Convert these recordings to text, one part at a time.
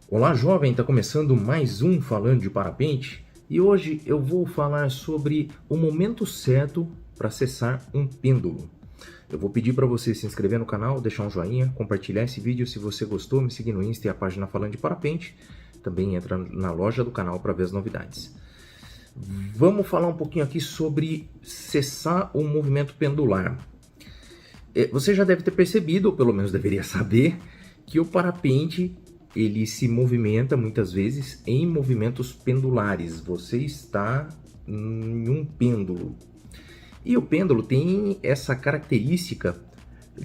Olá, jovem, está começando mais um Falando de Parapente e hoje eu vou falar sobre o momento certo para acessar um pêndulo. Eu vou pedir para você se inscrever no canal, deixar um joinha, compartilhar esse vídeo se você gostou, me seguir no Insta e a página Falando de Parapente. Também entra na loja do canal para ver as novidades. Vamos falar um pouquinho aqui sobre cessar o movimento pendular. Você já deve ter percebido, ou pelo menos deveria saber, que o parapente ele se movimenta muitas vezes em movimentos pendulares. Você está em um pêndulo. E o pêndulo tem essa característica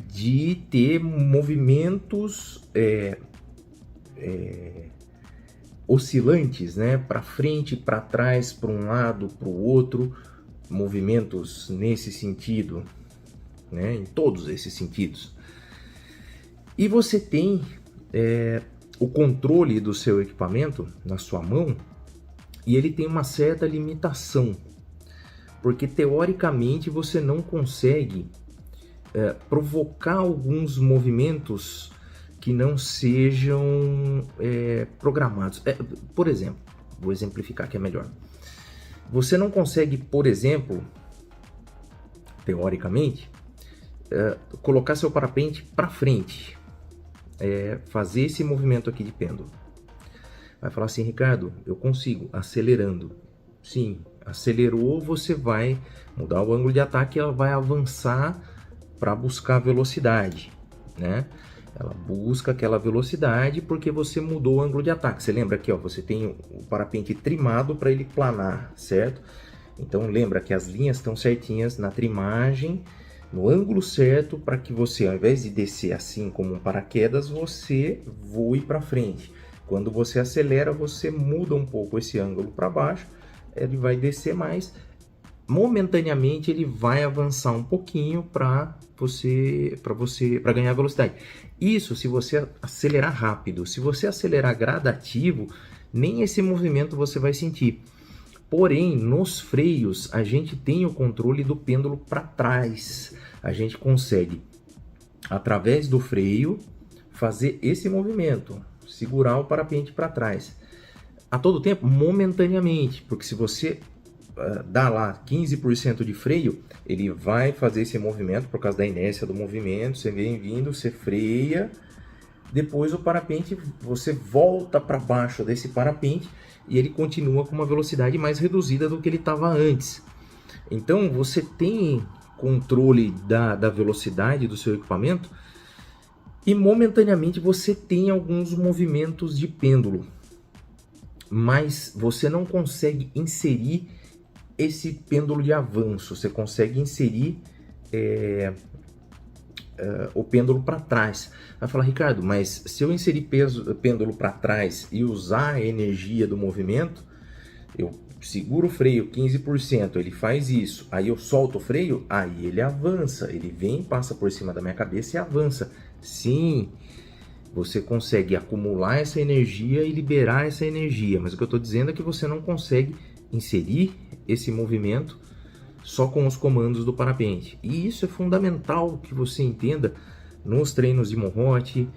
de ter movimentos oscilantes, né? Para frente, para trás, para um lado, para o outro. Movimentos nesse sentido, né? Em todos esses sentidos. E você tem o controle do seu equipamento na sua mão e ele tem uma certa limitação, porque teoricamente você não consegue provocar alguns movimentos que não sejam programados. Por exemplo, vou exemplificar que é melhor. Você não consegue, por exemplo, teoricamente, colocar seu parapente para frente, fazer esse movimento aqui de pêndulo. Vai falar assim, Ricardo, eu consigo, acelerando. Sim, acelerou, você vai mudar o ângulo de ataque, ela vai avançar para buscar velocidade, né? Ela busca aquela velocidade porque você mudou o ângulo de ataque. Você lembra aqui, ó, você tem o parapente trimado para ele planar, certo? Então lembra que as linhas estão certinhas na trimagem, no ângulo certo, para que você, ao invés de descer assim como um paraquedas, você voe para frente. Quando você acelera, você muda um pouco esse ângulo para baixo, ele vai descer mais. Momentaneamente ele vai avançar um pouquinho para ganhar velocidade. Isso se você acelerar rápido. Se você acelerar gradativo, nem esse movimento você vai sentir. Porém, nos freios, a gente tem o controle do pêndulo para trás. A gente consegue, através do freio, fazer esse movimento, segurar o parapente para trás. A todo tempo, momentaneamente, porque se você dá lá 15% de freio, ele vai fazer esse movimento por causa da inércia do movimento. Você vem vindo, você freia. Depois o parapente, você volta para baixo desse parapente e ele continua com uma velocidade mais reduzida do que ele estava antes. Então você tem controle da velocidade do seu equipamento e momentaneamente você tem alguns movimentos de pêndulo, mas você não consegue inserir esse pêndulo de avanço. Você consegue inserir o pêndulo para trás. Vai falar, Ricardo, mas se eu inserir pêndulo para trás e usar a energia do movimento, eu seguro o freio 15%, ele faz isso, aí eu solto o freio, aí ele avança, ele vem, passa por cima da minha cabeça e avança. Sim, você consegue acumular essa energia e liberar essa energia, mas o que eu estou dizendo é que você não consegue inserir esse movimento só com os comandos do parapente. E isso é fundamental que você entenda nos treinos de Monrote,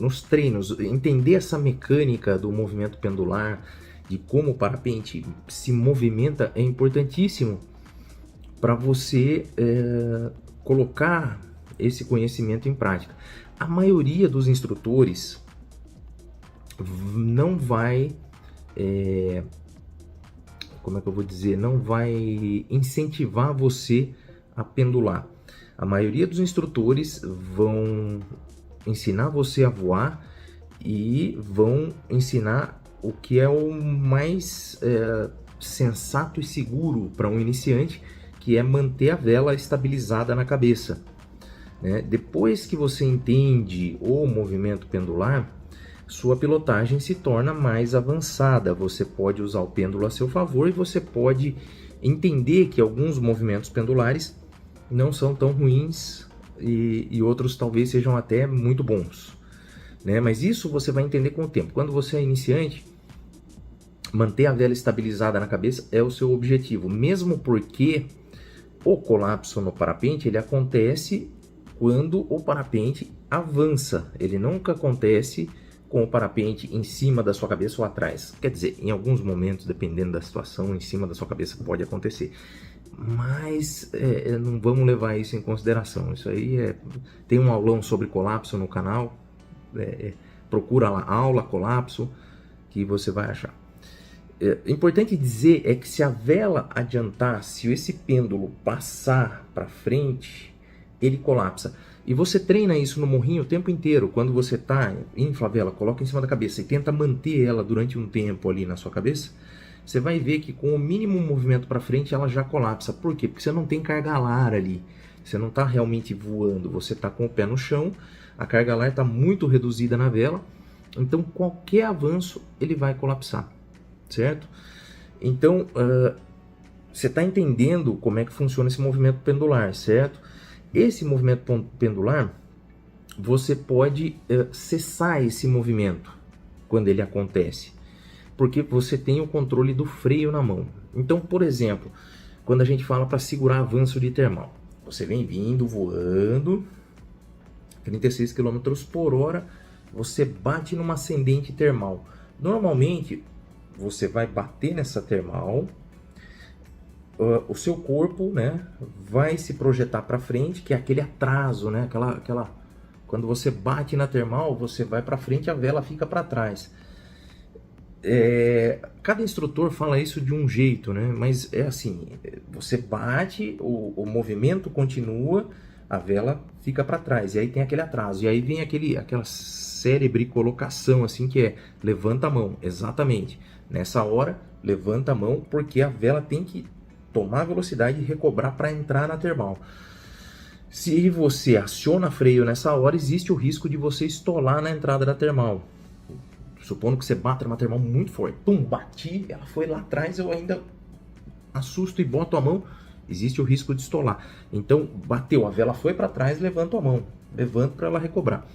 nos treinos, entender essa mecânica do movimento pendular, de como o parapente se movimenta, é importantíssimo para você colocar esse conhecimento em prática. A maioria dos instrutores não vai como é que eu vou dizer, não vai incentivar você a pendular. A maioria dos instrutores vão ensinar você a voar e vão ensinar o que é o mais sensato e seguro para um iniciante, que é manter a vela estabilizada na cabeça, né? Depois que você entende o movimento pendular, sua pilotagem se torna mais avançada. Você pode usar o pêndulo a seu favor e você pode entender que alguns movimentos pendulares não são tão ruins e outros talvez sejam até muito bons, né? Mas isso você vai entender com o tempo. Quando você é iniciante, manter a vela estabilizada na cabeça é o seu objetivo, mesmo porque o colapso no parapente ele acontece quando o parapente avança. Ele nunca acontece com o parapente em cima da sua cabeça ou atrás. Quer dizer, em alguns momentos, dependendo da situação, em cima da sua cabeça pode acontecer. Mas não vamos levar isso em consideração. Isso aí tem um aulão sobre colapso no canal. Procura lá, aula colapso, que você vai achar. Importante dizer é que se a vela adiantar, se esse pêndulo passar para frente, ele colapsa. E você treina isso no morrinho o tempo inteiro. Quando você está, infla a vela, coloca em cima da cabeça e tenta manter ela durante um tempo ali na sua cabeça, você vai ver que com o mínimo movimento para frente ela já colapsa. Por quê? Porque você não tem carga alar ali. Você não está realmente voando, você está com o pé no chão, a carga alar está muito reduzida na vela, então qualquer avanço ele vai colapsar, certo? Então, você está entendendo como é que funciona esse movimento pendular, certo? Esse movimento pendular, você pode cessar esse movimento quando ele acontece, porque você tem o controle do freio na mão. Então, por exemplo, quando a gente fala para segurar avanço de termal, você vem vindo, voando, 36 km por hora, você bate numa ascendente termal. Normalmente, você vai bater nessa termal, o seu corpo, né, vai se projetar para frente, que é aquele atraso, né, quando você bate na termal, você vai para frente, a vela fica para trás. Cada instrutor fala isso de um jeito, né, mas é assim, você bate, o movimento continua, a vela fica para trás, e aí tem aquele atraso, e aí vem aquela célebre colocação assim, que é levanta a mão, exatamente, nessa hora, levanta a mão, porque a vela tem que tomar velocidade e recobrar para entrar na termal. Se você aciona freio nessa hora, existe o risco de você estolar na entrada da termal. Supondo que você bata numa termal muito forte, pum, bati, ela foi lá atrás, eu ainda assusto e boto a mão, existe o risco de estolar. Então, bateu, a vela foi para trás, levanto a mão, levanto para ela recobrar.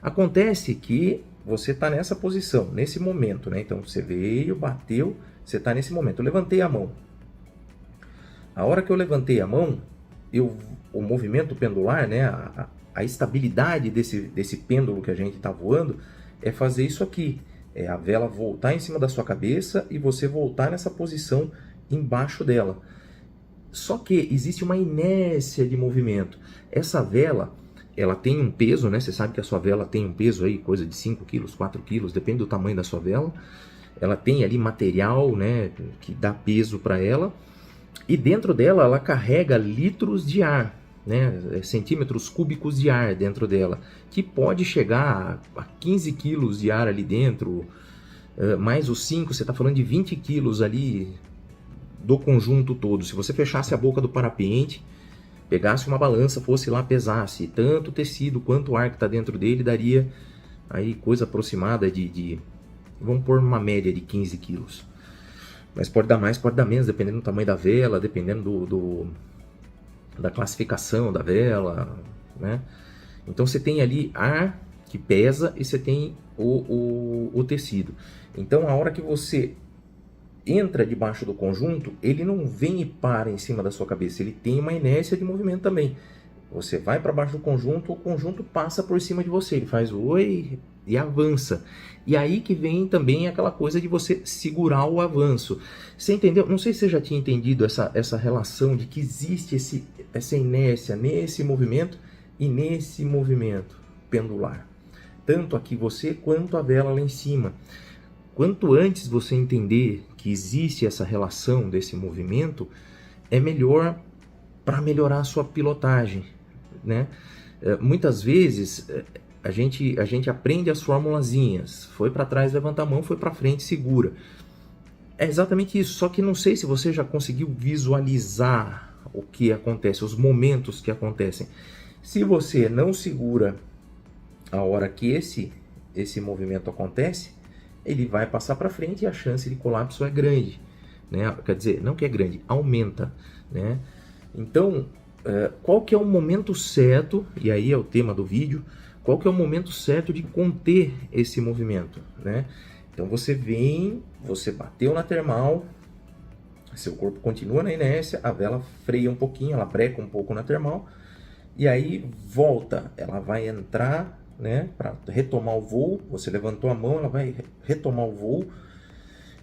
Acontece que você está nessa posição, nesse momento, né? Então, você veio, bateu, você está nesse momento. Eu levantei a mão. A hora que eu levantei a mão, o movimento pendular, né? A estabilidade desse pêndulo que a gente está voando é fazer isso aqui. É a vela voltar em cima da sua cabeça e você voltar nessa posição embaixo dela. Só que existe uma inércia de movimento. Essa vela, ela tem um peso, né? Você sabe que a sua vela tem um peso aí, coisa de 5 quilos, 4 quilos, depende do tamanho da sua vela. Ela tem ali material, né, que dá peso para ela. E dentro dela, ela carrega litros de ar, né, centímetros cúbicos de ar dentro dela, que pode chegar a 15 quilos de ar ali dentro, mais os 5, você está falando de 20 quilos ali do conjunto todo. Se você fechasse a boca do parapente, pegasse uma balança, fosse lá, pesasse tanto o tecido quanto o ar que está dentro dele, daria aí coisa aproximada vamos pôr uma média de 15 quilos. Mas pode dar mais, pode dar menos, dependendo do tamanho da vela, dependendo da classificação da vela, né? Então você tem ali ar que pesa e você tem o tecido. Então a hora que você entra debaixo do conjunto, ele não vem e para em cima da sua cabeça, ele tem uma inércia de movimento também. Você vai para baixo do conjunto, o conjunto passa por cima de você, ele faz oi e avança. E aí que vem também aquela coisa de você segurar o avanço. Você entendeu? Não sei se você já tinha entendido essa relação de que existe essa inércia nesse movimento e nesse movimento pendular. Tanto aqui você quanto a vela lá em cima. Quanto antes você entender que existe essa relação desse movimento, é melhor para melhorar a sua pilotagem, né? Muitas vezes a gente aprende as formulazinhas, foi para trás, levanta a mão, foi para frente, segura. É exatamente isso, só que não sei se você já conseguiu visualizar o que acontece, os momentos que acontecem. Se você não segura a hora que esse movimento acontece, ele vai passar para frente e a chance de colapso é grande, né? Quer dizer, não que é grande, aumenta, né? Então, qual que é o momento certo, e aí é o tema do vídeo, qual que é o momento certo de conter esse movimento, né? Então você vem, você bateu na termal, seu corpo continua na inércia, a vela freia um pouquinho, ela breca um pouco na termal, e aí volta, ela vai entrar, né, para retomar o voo, você levantou a mão, ela vai retomar o voo,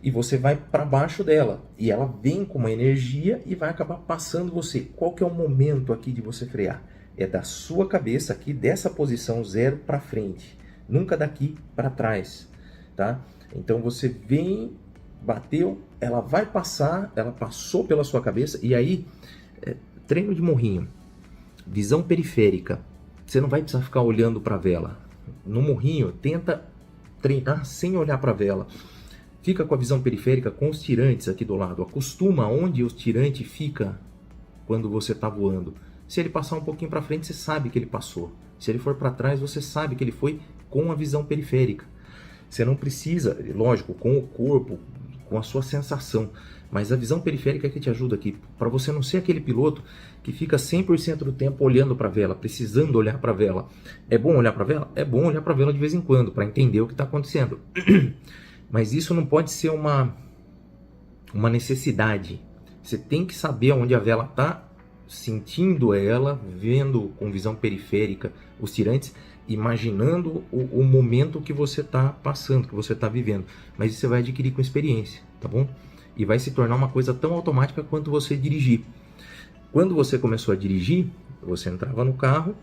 e você vai para baixo dela, e ela vem com uma energia e vai acabar passando você. Qual que é o momento aqui de você frear? É da sua cabeça aqui, dessa posição 0 para frente, nunca daqui para trás, tá? Então você vem, bateu, ela vai passar, ela passou pela sua cabeça, e aí, treino de morrinho, visão periférica, você não vai precisar ficar olhando para a vela. No morrinho, tenta treinar sem olhar para a vela. Fica com a visão periférica com os tirantes aqui do lado. Acostuma onde o tirante fica quando você está voando. Se ele passar um pouquinho para frente, você sabe que ele passou. Se ele for para trás, você sabe que ele foi com a visão periférica. Você não precisa, lógico, com o corpo, com a sua sensação, mas a visão periférica é que te ajuda aqui, para você não ser aquele piloto que fica 100% do tempo olhando para a vela, precisando olhar para a vela. É bom olhar para a vela? É bom olhar para a vela de vez em quando, para entender o que está acontecendo. Mas isso não pode ser uma necessidade. Você tem que saber onde a vela está, sentindo ela, vendo com visão periférica os tirantes, imaginando o momento que você está passando, que você está vivendo. Mas isso você vai adquirir com experiência, tá bom? E vai se tornar uma coisa tão automática quanto você dirigir. Quando você começou a dirigir, você entrava no carro,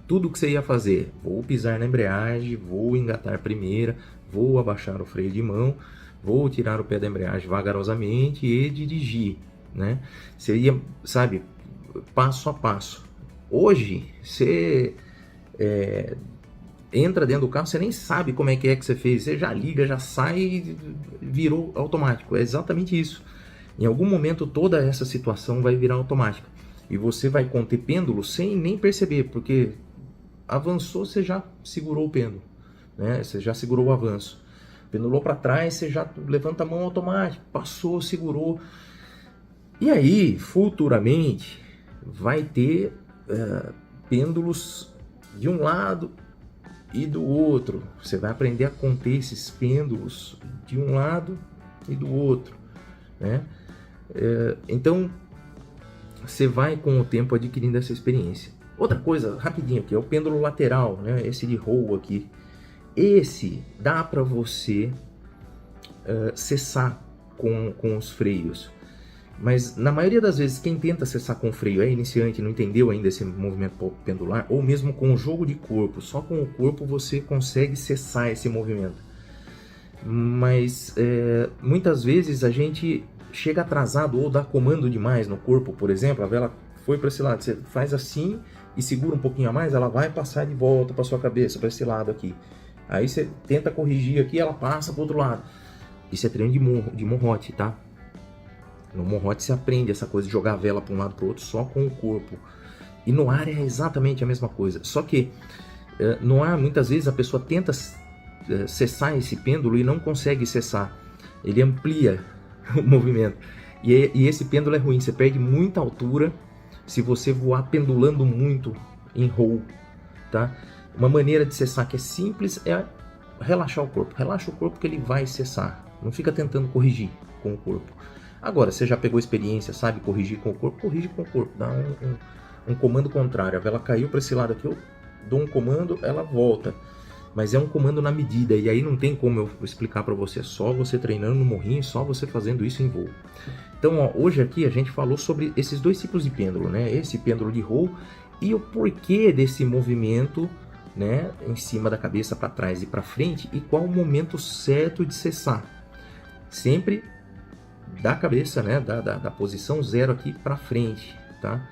tudo que você ia fazer, vou pisar na embreagem, vou engatar primeira, vou abaixar o freio de mão, vou tirar o pé da embreagem vagarosamente e dirigir, né? Você ia, sabe, passo a passo. Hoje, você entra dentro do carro, você nem sabe como é que você fez, você já liga, já sai, virou automático. É exatamente isso. Em algum momento toda essa situação vai virar automática e você vai conter pêndulo sem nem perceber, porque avançou, você já segurou o pêndulo, né? Você já segurou o avanço. Pendulou para trás, você já levanta a mão automático, passou, segurou. E aí, futuramente, vai ter pêndulos de um lado e do outro. Você vai aprender a conter esses pêndulos de um lado e do outro, né? Então, você vai com o tempo adquirindo essa experiência. Outra coisa, rapidinho aqui, é o pêndulo lateral, né? Esse de roll aqui. Esse dá para você cessar com os freios. Mas na maioria das vezes quem tenta cessar com freio é iniciante, não entendeu ainda esse movimento pendular, ou mesmo com o jogo de corpo. Só com o corpo você consegue cessar esse movimento. Mas muitas vezes a gente chega atrasado ou dá comando demais no corpo, por exemplo, a vela foi para esse lado, você faz assim e segura um pouquinho a mais, ela vai passar de volta para sua cabeça, para esse lado aqui. Aí você tenta corrigir aqui, ela passa para o outro lado. Isso é treino de morrote, tá? No morrote você aprende essa coisa de jogar a vela para um lado para o outro só com o corpo. E no ar é exatamente a mesma coisa. Só que no ar, muitas vezes, a pessoa tenta cessar esse pêndulo e não consegue cessar. Ele amplia o movimento. E esse pêndulo é ruim, você perde muita altura se você voar pendulando muito em roll, tá? Uma maneira de cessar que é simples é relaxar o corpo. Relaxa o corpo que ele vai cessar. Não fica tentando corrigir com o corpo. Agora, você já pegou experiência, sabe corrigir com o corpo? Corrige com o corpo. Dá um comando contrário. A vela caiu para esse lado aqui, eu dou um comando, ela volta. Mas é um comando na medida. E aí não tem como eu explicar para você. Só você treinando no morrinho, só você fazendo isso em voo. Então, ó, hoje aqui a gente falou sobre esses dois tipos de pêndulo, né? Esse pêndulo de roll e o porquê desse movimento, né, em cima da cabeça para trás e para frente, e qual o momento certo de cessar. Sempre da cabeça, né, da posição 0 aqui para frente, tá?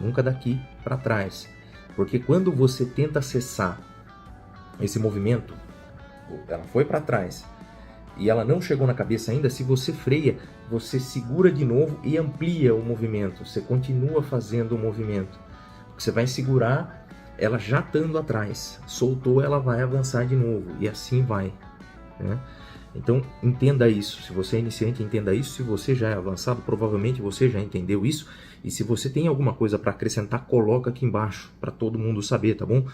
Nunca daqui para trás. Porque quando você tenta cessar esse movimento, ela foi para trás e ela não chegou na cabeça ainda, se você freia, você segura de novo e amplia o movimento. Você continua fazendo o movimento. Você vai segurar ela já estando atrás. Soltou, ela vai avançar de novo e assim vai, né? Então, entenda isso. Se você é iniciante, entenda isso. Se você já é avançado, provavelmente você já entendeu isso. E se você tem alguma coisa para acrescentar, coloca aqui embaixo para todo mundo saber, tá bom?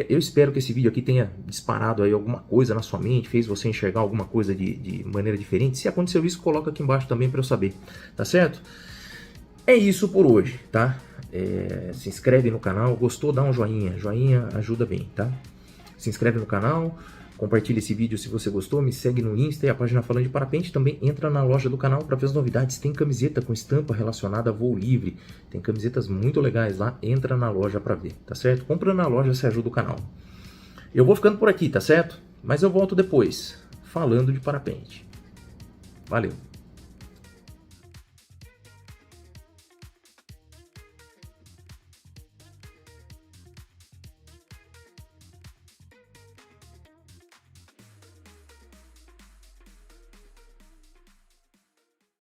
Eu espero que esse vídeo aqui tenha disparado aí alguma coisa na sua mente, fez você enxergar alguma coisa de maneira diferente. Se aconteceu isso, coloca aqui embaixo também para eu saber, tá certo? É isso por hoje, tá? se inscreve no canal. Gostou? Dá um joinha. Joinha ajuda bem, tá? Se inscreve no canal. Compartilha esse vídeo se você gostou, me segue no Insta e a página Falando de Parapente. Também entra na loja do canal para ver as novidades. Tem camiseta com estampa relacionada a voo livre. Tem camisetas muito legais lá, entra na loja para ver, tá certo? Compra na loja, você ajuda o canal. Eu vou ficando por aqui, tá certo? Mas eu volto depois, falando de parapente. Valeu!